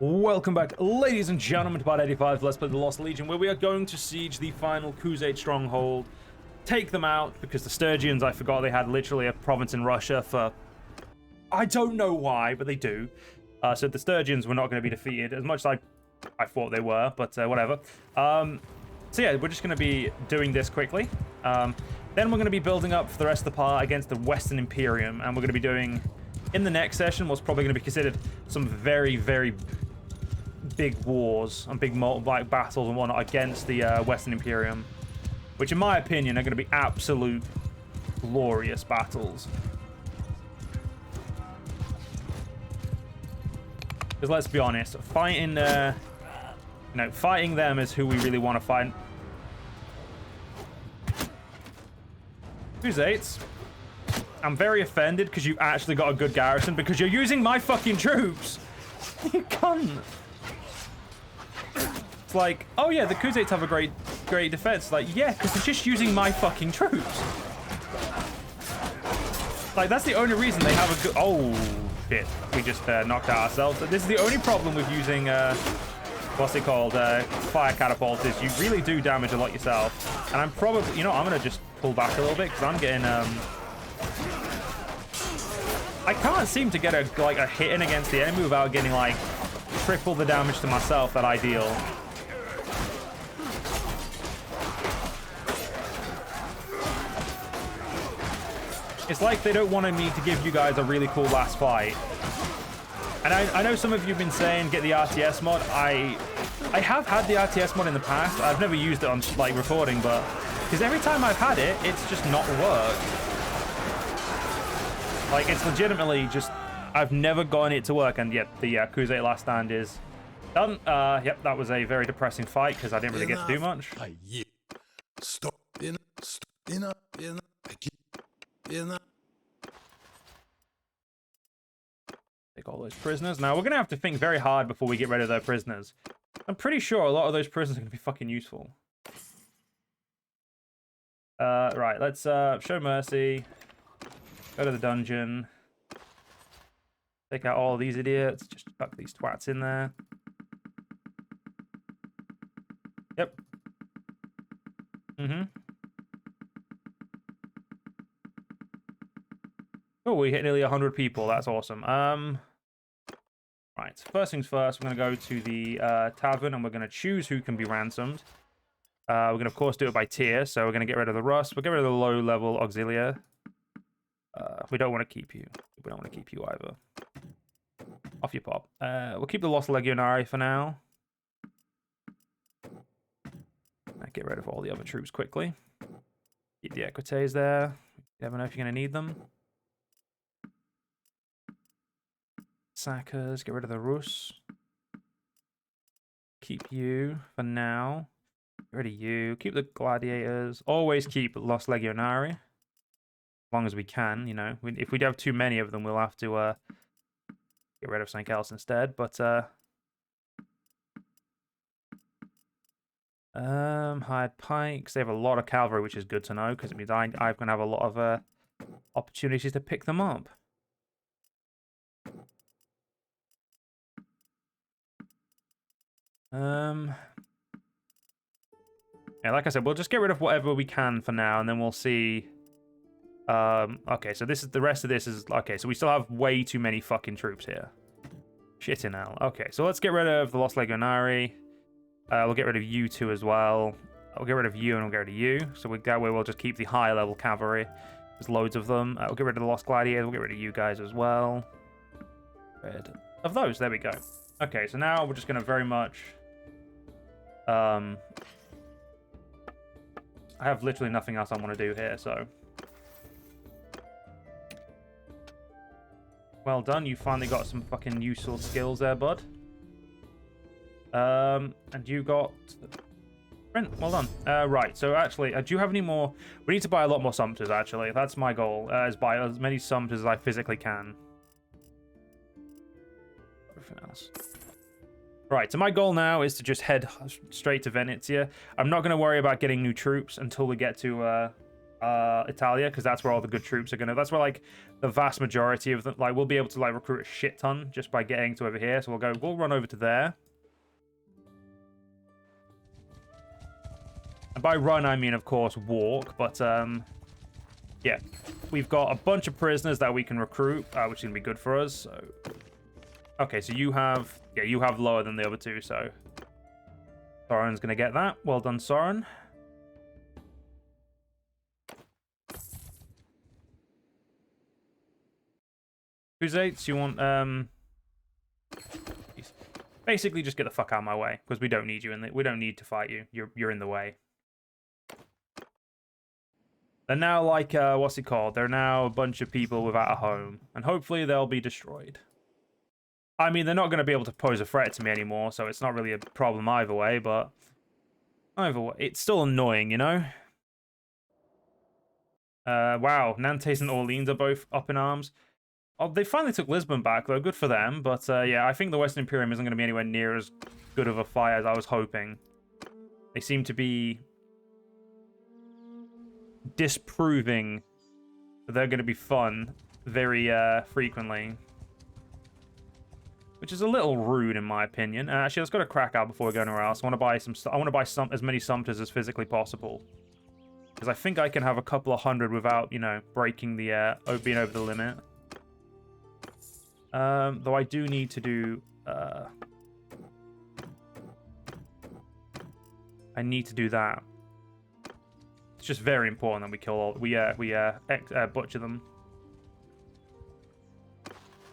Welcome back, ladies and gentlemen, to part 85 Let's Play the Lost Legion, where we are going to siege the final Crusade stronghold, take them out, because the Sturgians, I forgot they had literally a province in Russia for... I don't know why, but they do. So the Sturgians were not going to be defeated, as much as I thought they were, but whatever. So yeah, we're just going to be doing this quickly. Then we're going to be building up for the rest of the part against the Western Imperium, and we're going to be doing, in the next session, what's probably going to be considered some very, very big wars and big like battles and whatnot against the Western Imperium, which in my opinion are going to be absolute glorious battles. Because let's be honest, fighting fighting them is who we really want to fight. Crusades, I'm very offended because you actually got a good garrison because you're using my fucking troops. You cunt. It's like, oh yeah, the Crusades have a great defense. Like, yeah, because they're just using my fucking troops. Like, that's the only reason they have a good... Oh, shit. We just knocked out ourselves. This is the only problem with using, what's it called, fire catapults, is you really do damage a lot yourself. And I'm probably, you know, I'm going to just pull back a little bit because I'm getting, I can't seem to get a hit in against the enemy without getting, like, triple the damage to myself that I deal. It's like they don't want me to give you guys a really cool last fight. And I know some of you have been saying get the RTS mod. I have had the RTS mod in the past. I've never used it on like recording, but because every time I've had it, it's just not worked. Like, it's legitimately just, I've never gotten it to work, and yet the Crusade Last Stand is done. Yep, that was a very depressing fight because I didn't really get to do much. Take all those prisoners. Now, we're going to have to think very hard before we get rid of those prisoners. I'm pretty sure a lot of those prisoners are going to be fucking useful. Right, let's show mercy. Go to the dungeon. Take out all these idiots. Just chuck these twats in there. Yep. Oh, we hit nearly 100 people. That's awesome. Right. First things first, we're going to go to the tavern, and we're going to choose who can be ransomed. We're going to, of course, do it by tier. So we're going to get rid of the Rust. We'll get rid of the low-level auxiliary. We don't want to keep you. We don't want to keep you either. Off you pop. We'll keep the Lost Legionary for now. Get rid of all the other troops quickly. Keep the Equites there. You never know if you're going to need them. Sackers, get rid of the Rus. Keep you for now. Get rid of you. Keep the Gladiators. Always keep Lost Legionary. As long as we can, you know. If we have too many of them, we'll have to get rid of something else instead. But hired pikes. They have a lot of cavalry, which is good to know because it means I'm going to have a lot of opportunities to pick them up. Yeah, like I said, we'll just get rid of whatever we can for now, and then we'll see. Okay, so this is the rest of this is okay. So we still have way too many fucking troops here. Shitting hell. Okay, so let's get rid of the Lost Legionary. We'll get rid of you two as well. I'll get rid of you and we'll get rid of you. So that way we'll just keep the higher level cavalry. There's loads of them. We'll get rid of the Lost Gladiators. We'll get rid of you guys as well. Rid of those. There we go. Okay, so now we're just going to very much... I have literally nothing else I want to do here, so... Well done, you finally got some fucking useful skills there, bud. And you got... Brent, well done. Right, so actually, do you have any more... We need to buy a lot more Sumpters, actually. That's my goal, is buy as many Sumpters as I physically can. Everything else. Right, so my goal now is to just head straight to Venetia. I'm not going to worry about getting new troops until we get to Italia, because that's where all the good troops are gonna. That's where like the vast majority of them. Like we'll be able to like recruit a shit ton just by getting to over here. So we'll run over to there. And by run I mean of course walk, but yeah, we've got a bunch of prisoners that we can recruit, which is gonna be good for us. So okay, so you have lower than the other two, so Soren's gonna get that. Well done, Soren. Khuzaits, you want basically just get the fuck out of my way, because we don't need you we don't need to fight you. You're in the way. They're now like what's it called? They're now a bunch of people without a home, and hopefully they'll be destroyed. I mean, they're not going to be able to pose a threat to me anymore, so it's not really a problem either way, but either way, it's still annoying, you know? Wow, Nantes and Orleans are both up in arms. Oh, they finally took Lisbon back, though. Good for them. But yeah, I think the Western Imperium isn't going to be anywhere near as good of a fight as I was hoping. They seem to be disproving that they're going to be fun very frequently. Which is a little rude, in my opinion. Actually, let's go to Krakow before we go anywhere else. I want to buy as many Sumters as physically possible. Because I think I can have a couple of hundred without, you know, breaking the being over the limit. Though I do need to do I need to do that. It's just very important that we kill all we butcher them.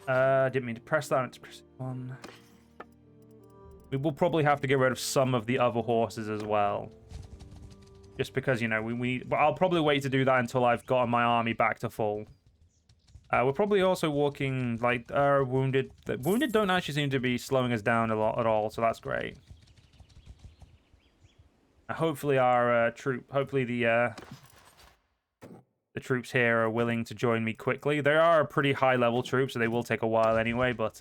Didn't mean to press that. I meant to press one. We will probably have to get rid of some of the other horses as well. Just because, you know, I'll probably wait to do that until I've gotten my army back to full. We're probably also walking, like, wounded. The wounded don't actually seem to be slowing us down a lot at all, so that's great. Hopefully our hopefully the troops here are willing to join me quickly. They are a pretty high-level troops, so they will take a while anyway, but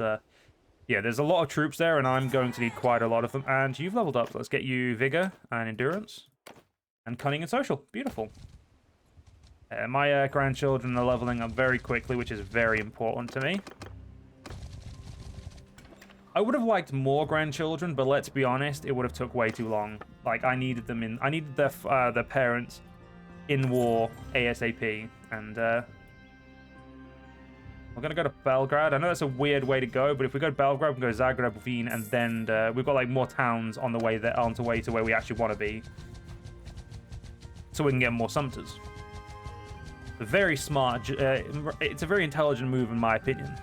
yeah, there's a lot of troops there, and I'm going to need quite a lot of them. And you've leveled up, so let's get you Vigor and Endurance. And Cunning and Social. Beautiful. My grandchildren are leveling up very quickly, which is very important to me. I would have liked more grandchildren, but let's be honest, it would have took way too long. Like, I needed their parents in war ASAP, and we're gonna go to Belgrade. I know that's a weird way to go, but if we go to Belgrade, we can go to Zagreb, Wien, and then we've got like more towns on the way to where we actually want to be, so we can get more Sumters. Very smart. It's a very intelligent move, in my opinion.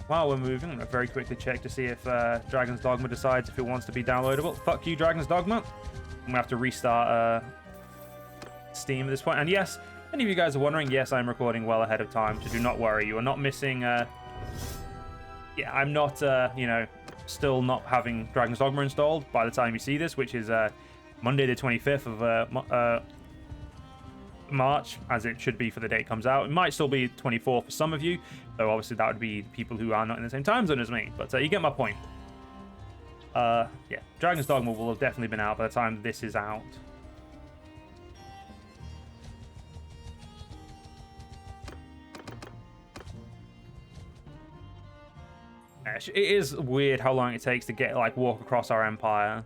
While we're moving, I'm going to very quickly check to see if Dragon's Dogma decides if it wants to be downloadable. Fuck you, Dragon's Dogma. I'm going to have to restart Steam at this point. And yes, any of you guys are wondering, yes, I'm recording well ahead of time, so do not worry. You are not missing... yeah, I'm not, you know, still not having Dragon's Dogma installed by the time you see this, which is Monday the 25th of March, as it should be for the day it comes out. It might still be 24 for some of you, though obviously that would be people who are not in the same time zone as me, but you get my point. Yeah, Dragon's Dogma will have definitely been out by the time this is out. It is weird how long it takes to walk across our empire.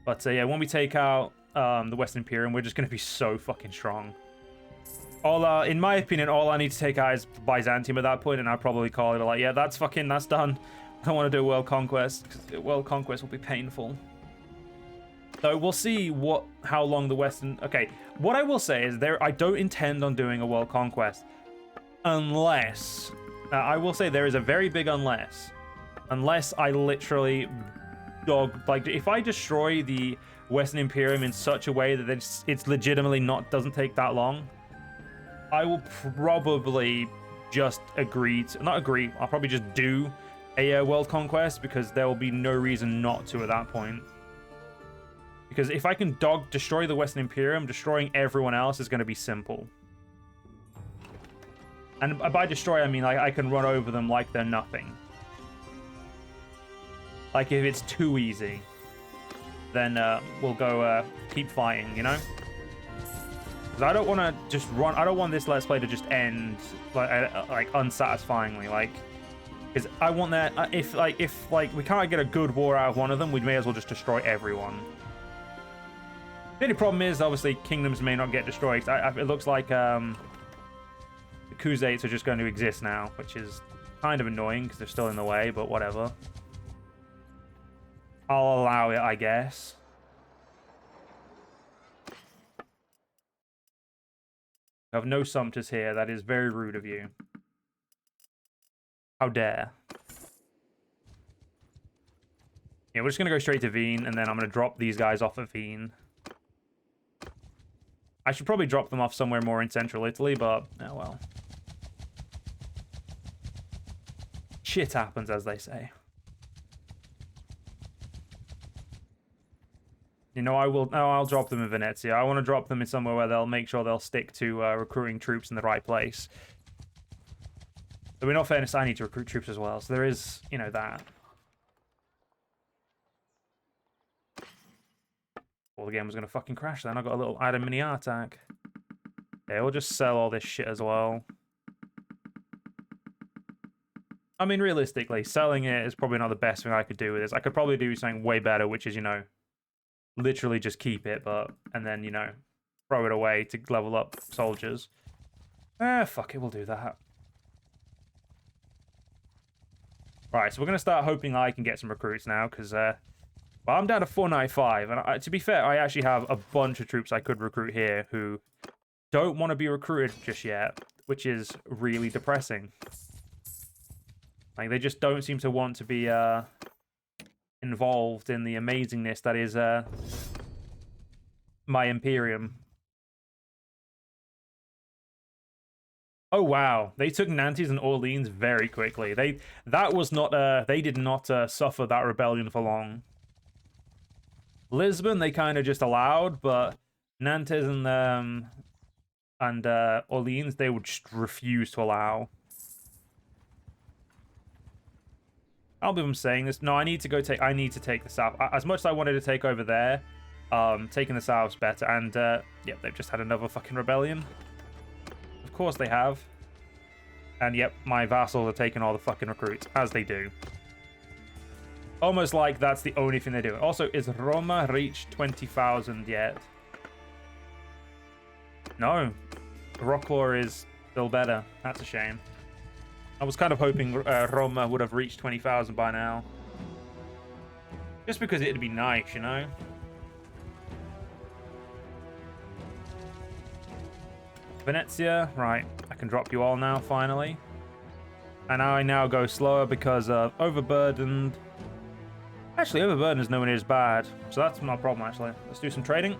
But yeah, when we take out the Western Imperium, we're just going to be so fucking strong. In my opinion, all I need to take out is Byzantium at that point, and I'll probably call it like, yeah, that's done. I don't want to do world conquest, because world conquest will be painful. So we'll see how long the Western... Okay, what I will say is I don't intend on doing a world conquest unless... I will say there is a very big unless. Unless I literally... if I destroy the Western Imperium in such a way that it's legitimately doesn't take that long, I will probably just I'll probably just do a world conquest, because there will be no reason not to at that point. Because if I can destroy the Western Imperium, destroying everyone else is going to be simple. And by destroy, I mean I can run over them like they're nothing. Like if it's too easy. then we'll go keep fighting, you know? Because I don't want to just run. I don't want this Let's Play to just end like unsatisfyingly, like. Because I want that. If we can't get a good war out of one of them, we may as well just destroy everyone. The only problem is, obviously, kingdoms may not get destroyed. It looks like the Khuzaits are just going to exist now, which is kind of annoying because they're still in the way, but whatever. I'll allow it, I guess. I have no sumpters here. That is very rude of you. How dare. Yeah, we're just going to go straight to Wien, and then I'm going to drop these guys off at Wien. I should probably drop them off somewhere more in central Italy, but oh well. Shit happens, as they say. You know, I'll drop them in Venezia. I want to drop them in somewhere where they'll make sure they'll stick to recruiting troops in the right place. But in all fairness, I need to recruit troops as well, so there is, you know, that. Well, the game was going to fucking crash then. I got I had a mini heart attack. Yeah, we'll just sell all this shit as well. I mean, realistically, selling it is probably not the best thing I could do with this. I could probably do something way better, which is, you know, literally just keep it, and then, you know, throw it away to level up soldiers. Fuck it, we'll do that. Right, so we're going to start hoping I can get some recruits now, because, well, I'm down to 495, and to be fair, I actually have a bunch of troops I could recruit here who don't want to be recruited just yet, which is really depressing. Like, they just don't seem to want to be involved in the amazingness that is my Imperium. Oh wow, they took Nantes and Orleans very quickly. They did not suffer that rebellion for long. Lisbon they kind of just allowed, but Nantes and Orleans they would just refuse to allow. I'll be saying this. No, I need to take the south. As much as I wanted to take over there, taking the south's better. And yep, they've just had another fucking rebellion. Of course they have. And yep, my vassals are taking all the fucking recruits, as they do. Almost like that's the only thing they do. Also, is Roma reached 20,000 yet? No. Rocklaw is still better. That's a shame. I was kind of hoping Roma would have reached 20,000 by now. Just because it'd be nice, you know? Venezia, right. I can drop you all now, finally. And I now go slower because of overburdened. Actually, overburdened is nowhere near as bad. So that's not a problem, actually. Let's do some trading.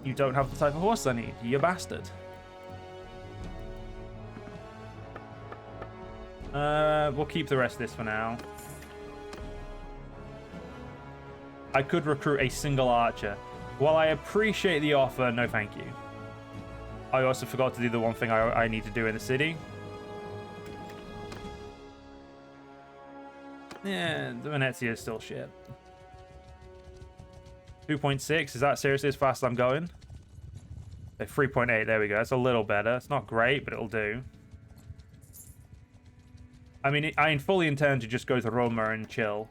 You don't have the type of horse I need, you bastard. We'll keep the rest of this for now. I could recruit a single archer. While I appreciate the offer, no thank you. I also forgot to do the one thing I need to do in the city. Yeah, the Venezia is still shit. 2.6, is that seriously as fast as I'm going? 3.8, there we go. That's a little better. It's not great, but it'll do. I mean, I fully intend to just go to Roma and chill.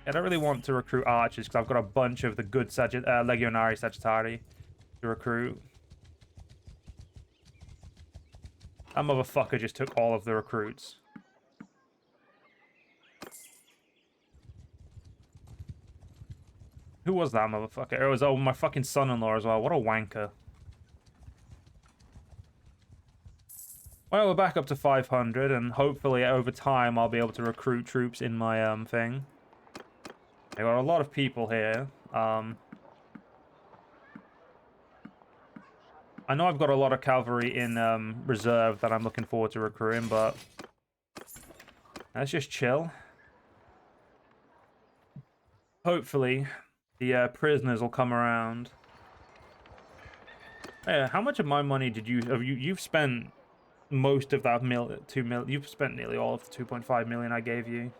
I don't really want to recruit archers because I've got a bunch of the good Legionari Sagittari to recruit. That motherfucker just took all of the recruits. Who was that motherfucker? It was my fucking son-in-law as well. What a wanker. Well, we're back up to 500, and hopefully over time I'll be able to recruit troops in my thing. There are a lot of people here. I know I've got a lot of cavalry in reserve that I'm looking forward to recruiting, but let's just chill. Hopefully, the prisoners will come around. Hey, how much of my money did you've spent most of that 2 million. You've spent nearly all of the 2.5 million I gave you.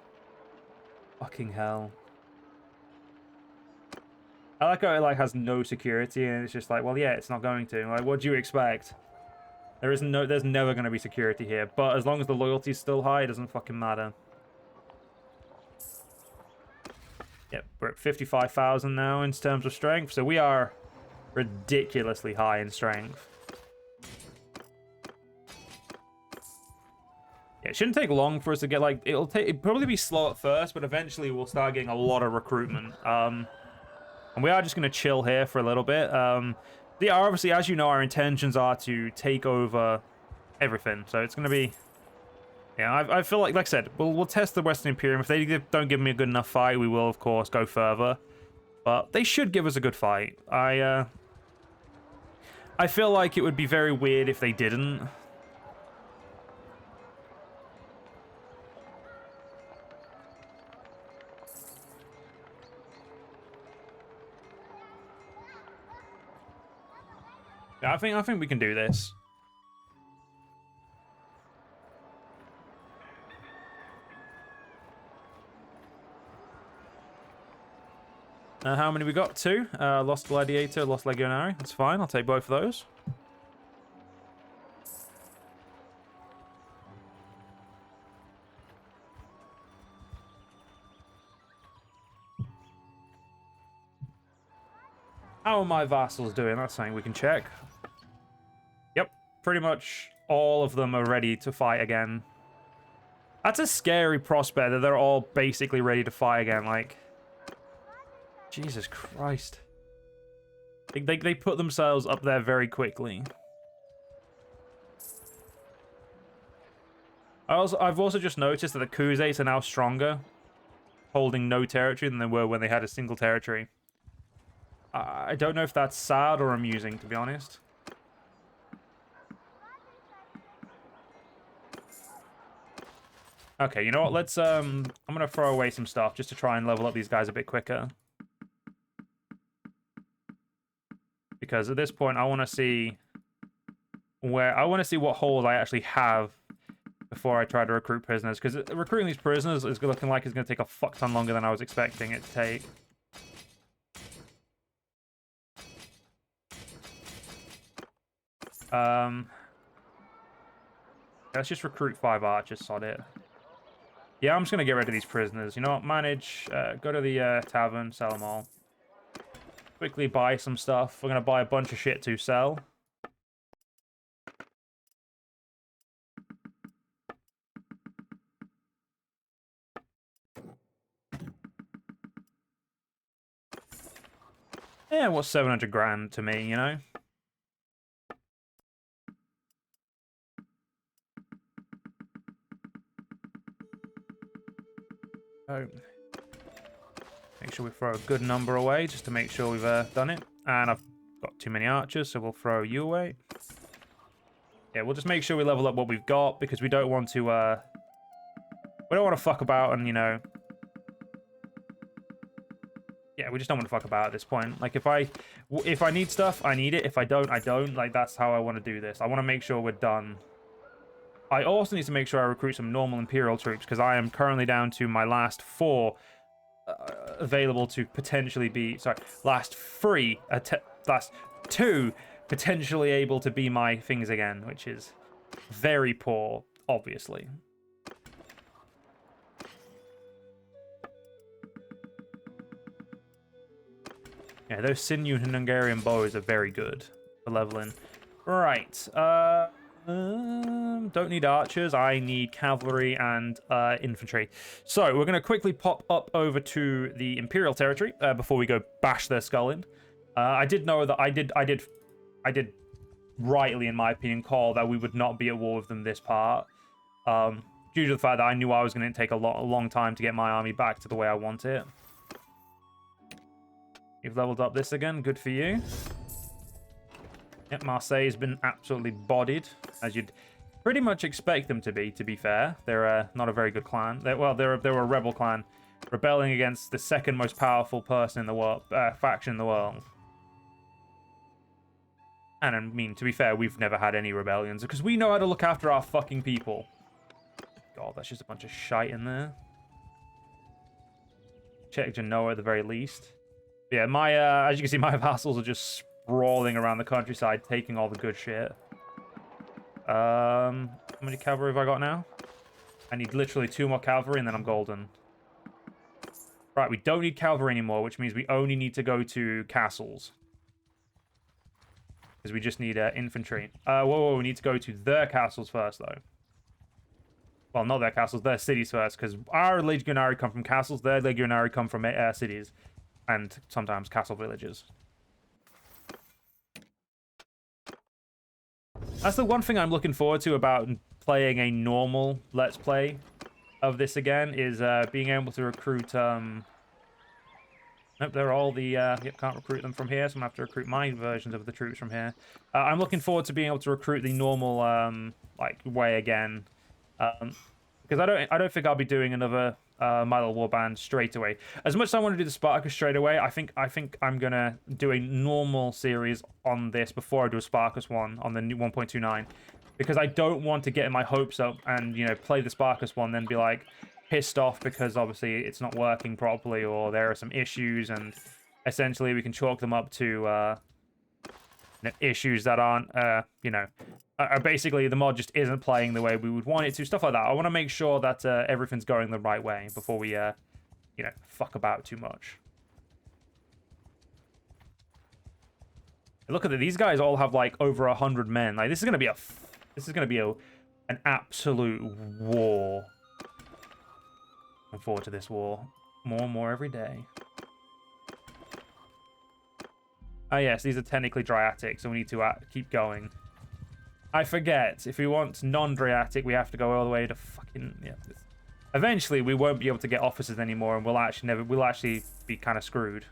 Fucking hell. I like how it like has no security, and it's just like, well, yeah, it's not going to. Like, what do you expect? There's never going to be security here. But as long as the loyalty's still high, it doesn't fucking matter. Yep, we're at 55,000 now in terms of strength, so we are ridiculously high in strength. Yeah, it shouldn't take long for us to get, like, it'll probably be slow at first, but eventually we'll start getting a lot of recruitment. And we are just going to chill here for a little bit. Yeah, obviously, as you know, our intentions are to take over everything, so it's going to be... Yeah, I feel like I said, we'll test the Western Imperium. If they don't give me a good enough fight, we will, of course, go further. But they should give us a good fight. I feel like it would be very weird if they didn't. Yeah, I think we can do this. How many we got? 2. Lost Gladiator, Lost Legionary. That's fine. I'll take both of those. How are my vassals doing? That's something we can check. Yep. Pretty much all of them are ready to fight again. That's a scary prospect that they're all basically ready to fight again. Like... Jesus Christ. They put themselves up there very quickly. I've also just noticed that the Khuzaits are now stronger, holding no territory than they were when they had a single territory. I don't know if that's sad or amusing, to be honest. Okay, you know what? Let's I'm gonna throw away some stuff just to try and level up these guys a bit quicker. Because at this point, I want to see what holes I actually have before I try to recruit prisoners. Because recruiting these prisoners is looking like it's going to take a fuck ton longer than I was expecting it to take. Let's just recruit 5 archers, sod it. Yeah, I'm just going to get rid of these prisoners. You know what? Manage, go to the tavern, sell them all. Quickly buy some stuff. We're going to buy a bunch of shit to sell. Yeah, what's 700 grand to me, you know? Oh. Make sure we throw a good number away, just to make sure we've done it. And I've got too many archers, so we'll throw you away. Yeah, we'll just make sure we level up what we've got, because we don't want to, we don't want to fuck about and, you know... Yeah, we just don't want to fuck about at this point. Like, if I need stuff, I need it. If I don't, I don't. Like, that's how I want to do this. I want to make sure we're done. I also need to make sure I recruit some normal Imperial troops, because I am currently down to my last 4... available to potentially be last 2 potentially able to be my things again, which is very poor, obviously. Yeah, those sinew and Hungarian bows are very good for leveling. Right, don't need archers. I need cavalry and infantry. So we're going to quickly pop up over to the Imperial territory before we go bash their skull in. I did know that I did rightly, in my opinion, call that we would not be at war with them this part. Due to the fact that I knew I was going to take a long time to get my army back to the way I want it. You've leveled up this again. Good for you. Yep, Marseille has been absolutely bodied, as you'd pretty much expect them to be fair. They're not a very good clan. They were a rebel clan, rebelling against the second most powerful person in the world, faction in the world. And I mean, to be fair, we've never had any rebellions because we know how to look after our fucking people. God, that's just a bunch of shite in there. Check Genoa at the very least. Yeah, my as you can see, my vassals are just sprawling around the countryside, taking all the good shit. How many cavalry have I got now? I need literally 2 more cavalry, and then I'm golden. Right, we don't need cavalry anymore, which means we only need to go to castles. Because we just need infantry. Whoa, we need to go to their castles first, though. Well, not their castles, their cities first, because our legionary come from castles, their legionary come from cities, and sometimes castle villages. That's the one thing I'm looking forward to about playing a normal Let's Play of this again, is being able to recruit... Nope, they're all the... Yep, can't recruit them from here, so I'm going to have to recruit my versions of the troops from here. I'm looking forward to being able to recruit the normal, like, way again. Because I don't think I'll be doing another My Little Warband straight away. As much as I want to do the Spartacus straight away, I think I'm gonna do a normal series on this before I do a Spartacus one on the new 1.29, because I don't want to get my hopes up and, you know, play the Spartacus one, then be like pissed off because obviously it's not working properly or there are some issues, and essentially we can chalk them up to issues that aren't, you know, basically the mod just isn't playing the way we would want it to, stuff like that. I want to make sure that everything's going the right way before we, you know, fuck about too much. Look at it; these guys all have like over 100 men. Like, this is gonna be an absolute war. Looking forward to this war more and more every day. Oh yes, these are technically Dryatic, so we need to keep going. I forget, if we want non-Dryatic, we have to go all the way to fucking... Yeah. Eventually, we won't be able to get officers anymore, and we'll actually be kind of screwed.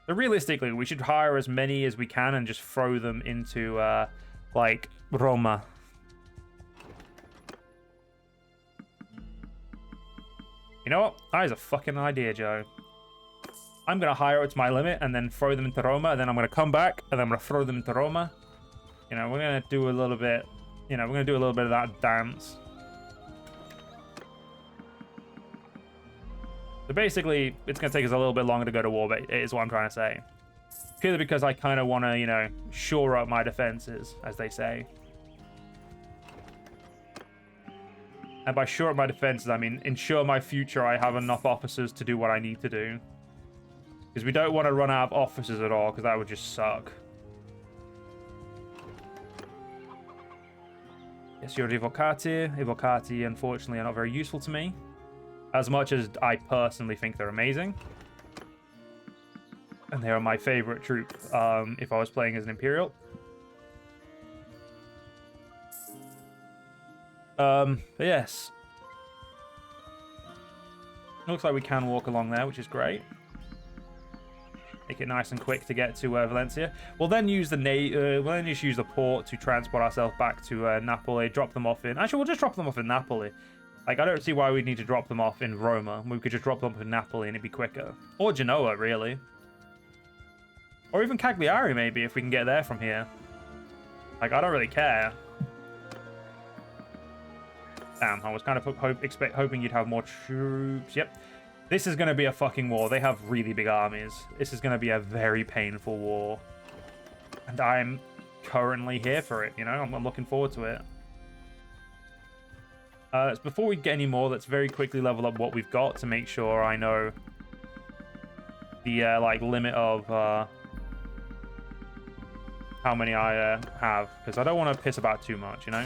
So realistically, we should hire as many as we can and just throw them into, like, Roma. You know what? That is a fucking idea, Joe. I'm going to hire it to my limit and then throw them into Roma, and then I'm going to come back and then I'm going to throw them into Roma. You know, we're going to do a little bit, you know, we're going to do a little bit of that dance. So basically, it's going to take us a little bit longer to go to war, but it is what I'm trying to say. Purely because I kind of want to, you know, shore up my defenses, as they say. And by shore up my defenses, I mean ensure my future I have enough officers to do what I need to do. Because we don't want to run out of officers at all, because that would just suck. Yes, you're Evocati. Evocati, unfortunately, are not very useful to me. As much as I personally think they're amazing. And they are my favorite troop if I was playing as an Imperial. But yes. Looks like we can walk along there, which is great. Make it nice and quick to get to Valencia. We'll then use we'll then just use the port to transport ourselves back to Napoli. Drop them off in. Actually, we'll just drop them off in Napoli. Like, I don't see why we'd need to drop them off in Roma. We could just drop them off in Napoli and it'd be quicker. Or Genoa, really. Or even Cagliari, maybe, if we can get there from here. Like, I don't really care. Damn, I was kind of hoping you'd have more troops. Yep. This is going to be a fucking war. They have really big armies. This is going to be a very painful war. And I'm currently here for it, you know? I'm looking forward to it. Before we get any more, let's very quickly level up what we've got to make sure I know the, like, limit of how many I have. Because I don't want to piss about too much, you know?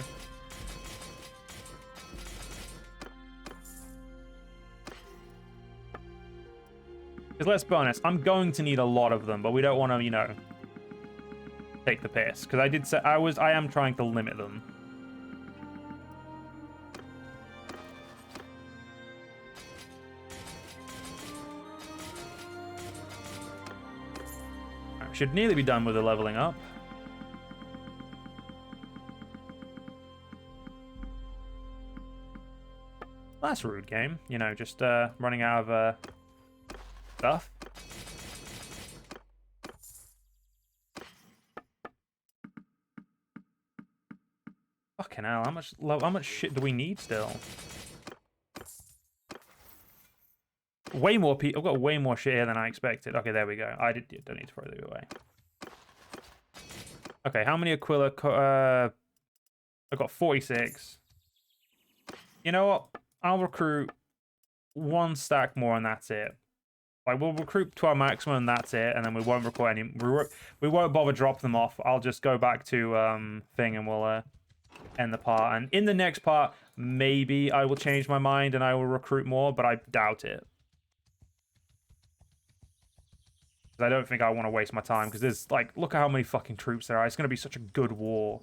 Because let's be honest, I'm going to need a lot of them, but we don't want to, you know, take the piss. Because I did say I am trying to limit them. Right, should nearly be done with the leveling up. That's a rude game, you know, just running out of stuff. Fucking hell, how much shit do we need still? Way more people. I've got way more shit here than I expected. Okay, there we go. Don't need to throw these away. Okay, how many Aquila? I've got 46. You know what? I'll recruit one stack more and that's it. Like, we'll recruit to our maximum and that's it, and then we won't recruit any. We won't bother drop them off. I'll just go back to thing and we'll end the part. And in the next part, maybe I will change my mind and I will recruit more, but I doubt it. I don't think I want to waste my time, because there's, like, look at how many fucking troops there are. It's going to be such a good war.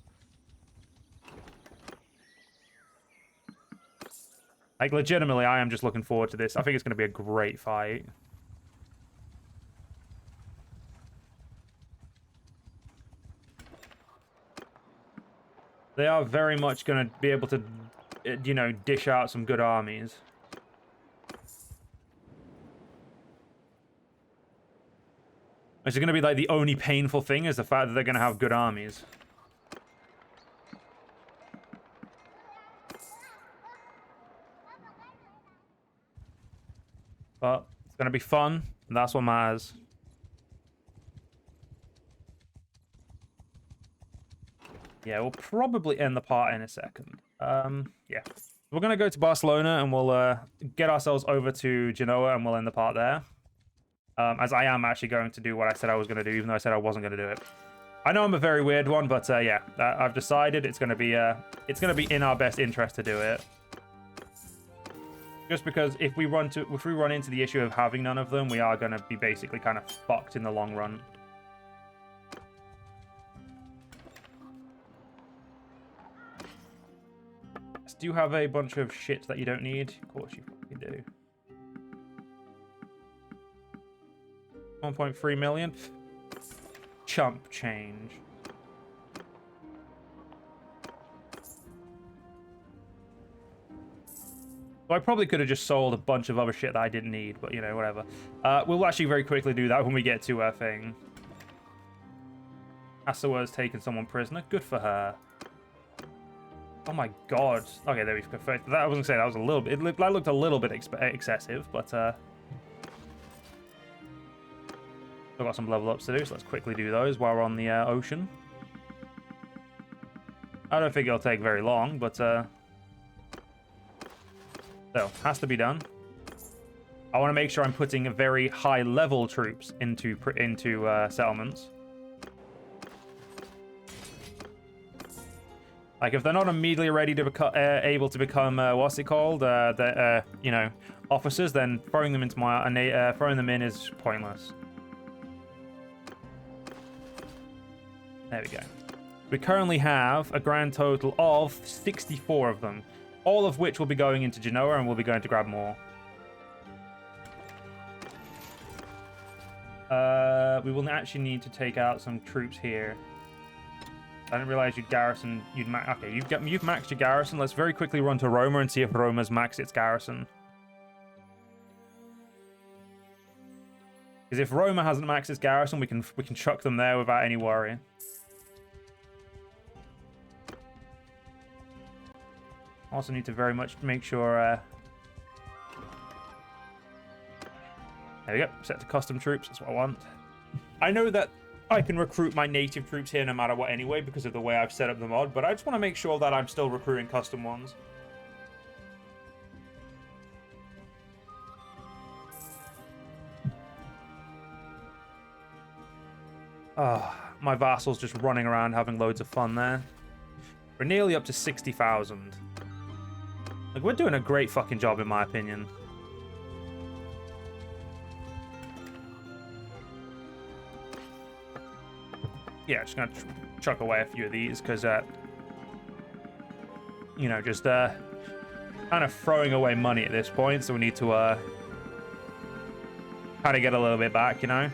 Like, legitimately, I am just looking forward to this. I think it's going to be a great fight. They are very much going to be able to, you know, dish out some good armies. It's going to be like the only painful thing is the fact that they're going to have good armies. But it's going to be fun, and that's what matters. Yeah, we'll probably end the part in a second. Yeah. We're going to go to Barcelona, and we'll get ourselves over to Genoa, and we'll end the part there. As I am actually going to do what I said I was going to do, even though I said I wasn't going to do it. I know I'm a very weird one, but yeah, I've decided it's going to be in our best interest to do it. Just because if we run into the issue of having none of them, we are going to be basically kind of fucked in the long run. Do you have a bunch of shit that you don't need? Of course you fucking do. 1.3 million. Chump change. So I probably could have just sold a bunch of other shit that I didn't need, but you know, whatever. We'll actually very quickly do that when we get to our thing. Asawa's taken someone prisoner. Good for her. Oh my god. Okay, there we go. That I wasn't saying that was a little bit. That looked a little bit excessive, but still got some level ups to do, so let's quickly do those while we're on the ocean. I don't think it'll take very long, but so has to be done. I want to make sure I'm putting very high level troops into settlements. Like, if they're not immediately ready to become able to become what's it called, you know, officers, then throwing them into throwing them in is pointless. There we go. We currently have a grand total of 64 of them, all of which will be going into Genoa, and we'll be going to grab more. We will actually need to take out some troops here. I didn't realize you'd garrison. Okay, you've maxed your garrison. Let's very quickly run to Roma and see if Roma's maxed its garrison. Because if Roma hasn't maxed its garrison, we can chuck them there without any worry. Also need to very much make sure. There we go. Set to custom troops. That's what I want. I know that I can recruit my native troops here no matter what anyway because of the way I've set up the mod, but I just want to make sure that I'm still recruiting custom ones. My vassal's just running around having loads of fun there. We're nearly up to 60,000. Like, we're doing a great fucking job in my opinion. Yeah, just gonna chuck away a few of these because, you know, just kind of throwing away money at this point, so we need to kind of get a little bit back, you know.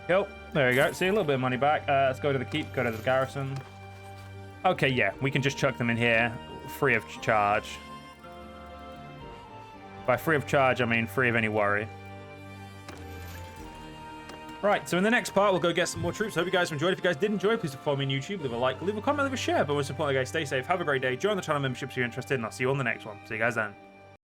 Cool. There we go. See, a little bit of money back. Let's go to the keep, go to the garrison. Okay, yeah, we can just chuck them in here, free of charge. By free of charge, I mean free of any worry. Right, so in the next part, we'll go get some more troops. Hope you guys enjoyed. If you guys did enjoy, please follow me on YouTube, leave a like, leave a comment, leave a share. But most importantly, guys, stay safe, have a great day, join the channel membership if you're interested, and I'll see you on the next one. See you guys then.